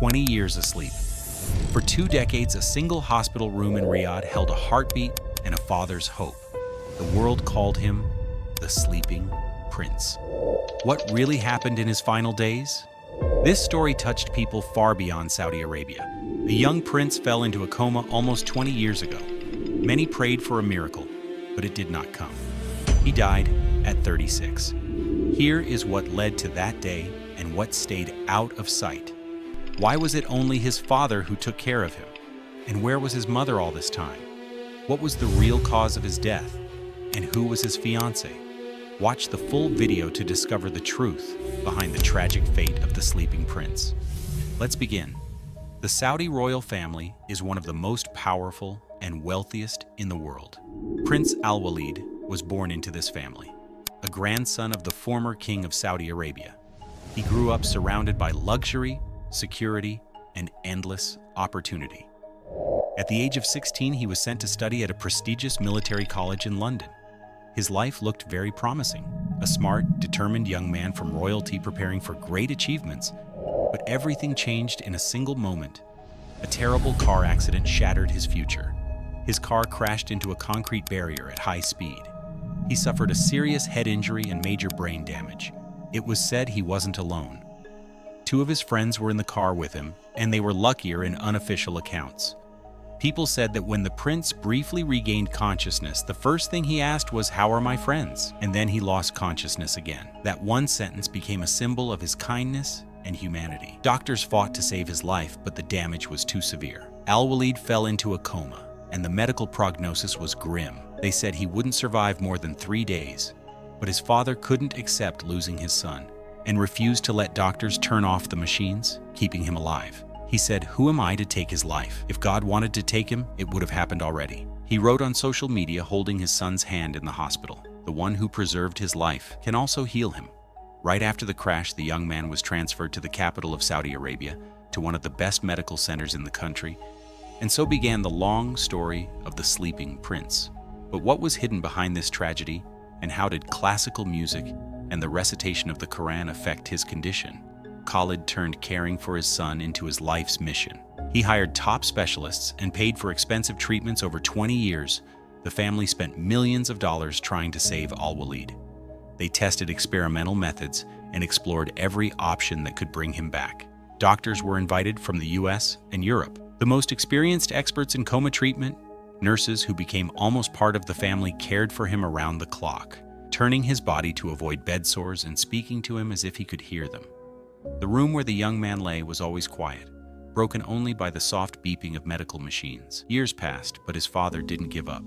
20 years asleep. For 2 decades, a single hospital room in Riyadh held a heartbeat and a father's hope. The world called him the Sleeping Prince. What really happened in his final days? This story touched people far beyond Saudi Arabia. The young prince fell into a coma almost 20 years ago. Many prayed for a miracle, but it did not come. He died at 36. Here is what led to that day and what stayed out of sight. Why was it only his father who took care of him? And where was his mother all this time? What was the real cause of his death? And who was his fiancée? Watch the full video to discover the truth behind the tragic fate of the Sleeping Prince. Let's begin. The Saudi royal family is one of the most powerful and wealthiest in the world. Prince Al-Waleed was born into this family, a grandson of the former king of Saudi Arabia. He grew up surrounded by luxury, security, and endless opportunity. At the age of 16, he was sent to study at a prestigious military college in London. His life looked very promising, a smart, determined young man from royalty preparing for great achievements. But everything changed in a single moment. A terrible car accident shattered his future. His car crashed into a concrete barrier at high speed. He suffered a serious head injury and major brain damage. It was said he wasn't alone. 2 of his friends were in the car with him, and they were luckier in unofficial accounts. People said that when the prince briefly regained consciousness, the first thing he asked was, "How are my friends?" And then he lost consciousness again. That one sentence became a symbol of his kindness and humanity. Doctors fought to save his life, but the damage was too severe. Al-Waleed fell into a coma, and the medical prognosis was grim. They said he wouldn't survive more than 3 days. But his father couldn't accept losing his son and refused to let doctors turn off the machines, keeping him alive. He said, "Who am I to take his life? If God wanted to take him, it would have happened already." He wrote on social media holding his son's hand in the hospital. "The one who preserved his life can also heal him." Right after the crash, the young man was transferred to the capital of Saudi Arabia, to one of the best medical centers in the country, and so began the long story of the Sleeping Prince. But what was hidden behind this tragedy, and how did classical music and the recitation of the Quran affect his condition? Khalid turned caring for his son into his life's mission. He hired top specialists and paid for expensive treatments over 20 years. The family spent millions of dollars trying to save Al-Waleed. They tested experimental methods and explored every option that could bring him back. Doctors were invited from the US and Europe. The most experienced experts in coma treatment, nurses who became almost part of the family, cared for him around the clock, turning his body to avoid bed sores and speaking to him as if he could hear them. The room where the young man lay was always quiet, broken only by the soft beeping of medical machines. Years passed, but his father didn't give up.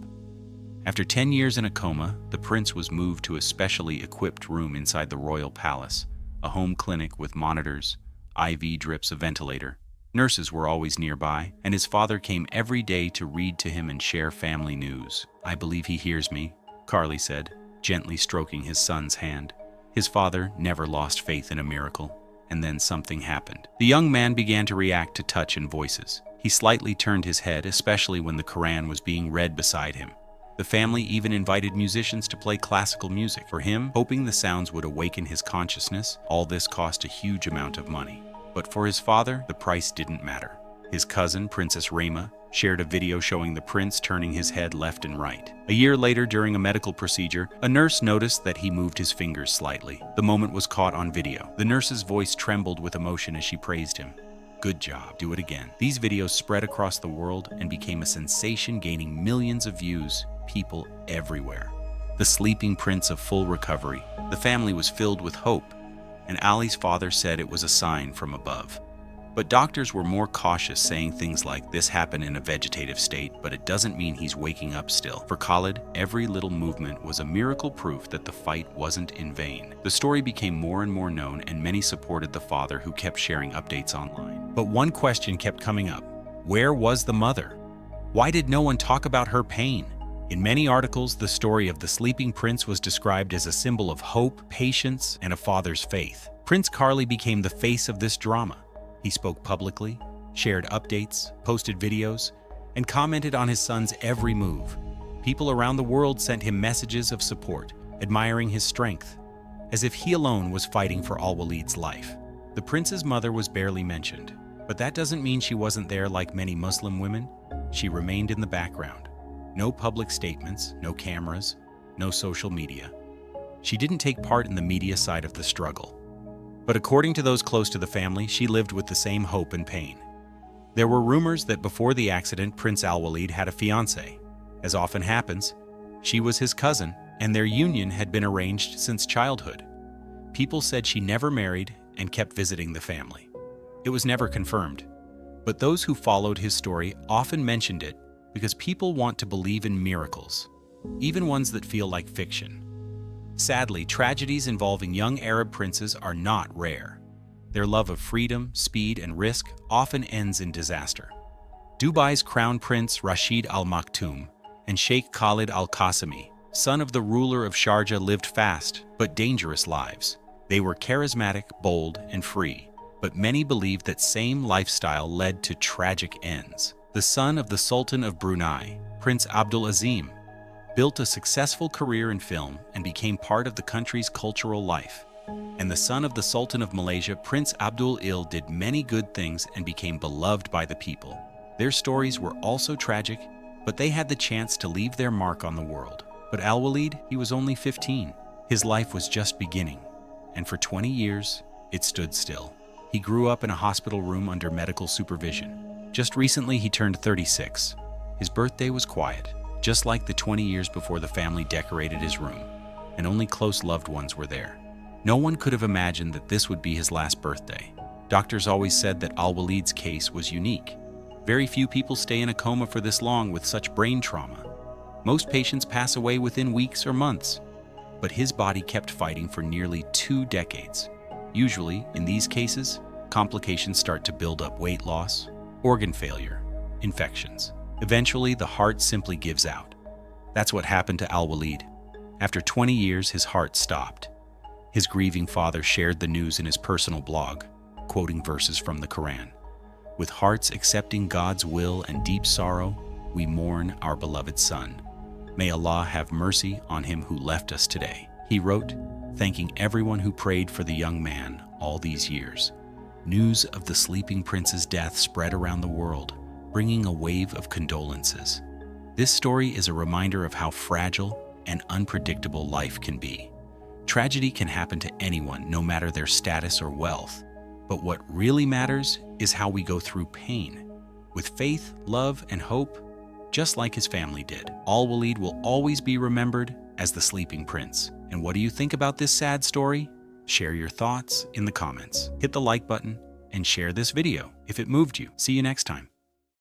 After 10 years in a coma, the prince was moved to a specially equipped room inside the royal palace, a home clinic with monitors, IV drips, a ventilator. Nurses were always nearby, and his father came every day to read to him and share family news. "I believe he hears me," Carly said, gently stroking his son's hand. His father never lost faith in a miracle. And then something happened. The young man began to react to touch and voices. He slightly turned his head, especially when the Quran was being read beside him. The family even invited musicians to play classical music for him, hoping the sounds would awaken his consciousness. All this cost a huge amount of money. But for his father, the price didn't matter. His cousin, Princess Rama, shared a video showing the prince turning his head left and right. A year later, during a medical procedure, a nurse noticed that he moved his fingers slightly. The moment was caught on video. The nurse's voice trembled with emotion as she praised him. "Good job, do it again." These videos spread across the world and became a sensation, gaining millions of views, people everywhere. The Sleeping Prince of full recovery. The family was filled with hope, and Ali's father said it was a sign from above. But doctors were more cautious, saying things like, "This happened in a vegetative state, but it doesn't mean he's waking up still." For Khalid, every little movement was a miracle, proof that the fight wasn't in vain. The story became more and more known, and many supported the father, who kept sharing updates online. But one question kept coming up. Where was the mother? Why did no one talk about her pain? In many articles, the story of the Sleeping Prince was described as a symbol of hope, patience, and a father's faith. Prince Carly became the face of this drama. He spoke publicly, shared updates, posted videos, and commented on his son's every move. People around the world sent him messages of support, admiring his strength, as if he alone was fighting for Al-Waleed's life. The prince's mother was barely mentioned. But that doesn't mean she wasn't there like many Muslim women. She remained in the background. No public statements, no cameras, no social media. She didn't take part in the media side of the struggle. But according to those close to the family, she lived with the same hope and pain. There were rumors that before the accident, Prince Al-Waleed had a fiancée. As often happens, she was his cousin, and their union had been arranged since childhood. People said she never married and kept visiting the family. It was never confirmed, but those who followed his story often mentioned it because people want to believe in miracles, even ones that feel like fiction. Sadly, tragedies involving young Arab princes are not rare. Their love of freedom, speed, and risk often ends in disaster. Dubai's Crown Prince Rashid Al Maktoum and Sheikh Khalid Al Qasimi, son of the ruler of Sharjah, lived fast but dangerous lives. They were charismatic, bold, and free, but many believe that same lifestyle led to tragic ends. The son of the Sultan of Brunei, Prince Abdul Azim, built a successful career in film and became part of the country's cultural life. And the son of the Sultan of Malaysia, Prince Abdul Il, did many good things and became beloved by the people. Their stories were also tragic, but they had the chance to leave their mark on the world. But Al-Waleed, he was only 15. His life was just beginning, and for 20 years, it stood still. He grew up in a hospital room under medical supervision. Just recently, he turned 36. His birthday was quiet, just like the 20 years before the family decorated his room, and only close loved ones were there. No one could have imagined that this would be his last birthday. Doctors always said that Al-Waleed's case was unique. Very few people stay in a coma for this long with such brain trauma. Most patients pass away within weeks or months, but his body kept fighting for nearly 2 decades. Usually, in these cases, complications start to build up: weight loss, organ failure, infections. Eventually, the heart simply gives out. That's what happened to Al-Waleed. After 20 years, his heart stopped. His grieving father shared the news in his personal blog, quoting verses from the Quran. "With hearts accepting God's will and deep sorrow, we mourn our beloved son. May Allah have mercy on him who left us today," he wrote, thanking everyone who prayed for the young man all these years. News of the sleeping prince's death spread around the world, bringing a wave of condolences. This story is a reminder of how fragile and unpredictable life can be. Tragedy can happen to anyone, no matter their status or wealth. But what really matters is how we go through pain, with faith, love, and hope, just like his family did. Al-Waleed will always be remembered as the sleeping prince. And what do you think about this sad story? Share your thoughts in the comments. Hit the like button and share this video if it moved you. See you next time.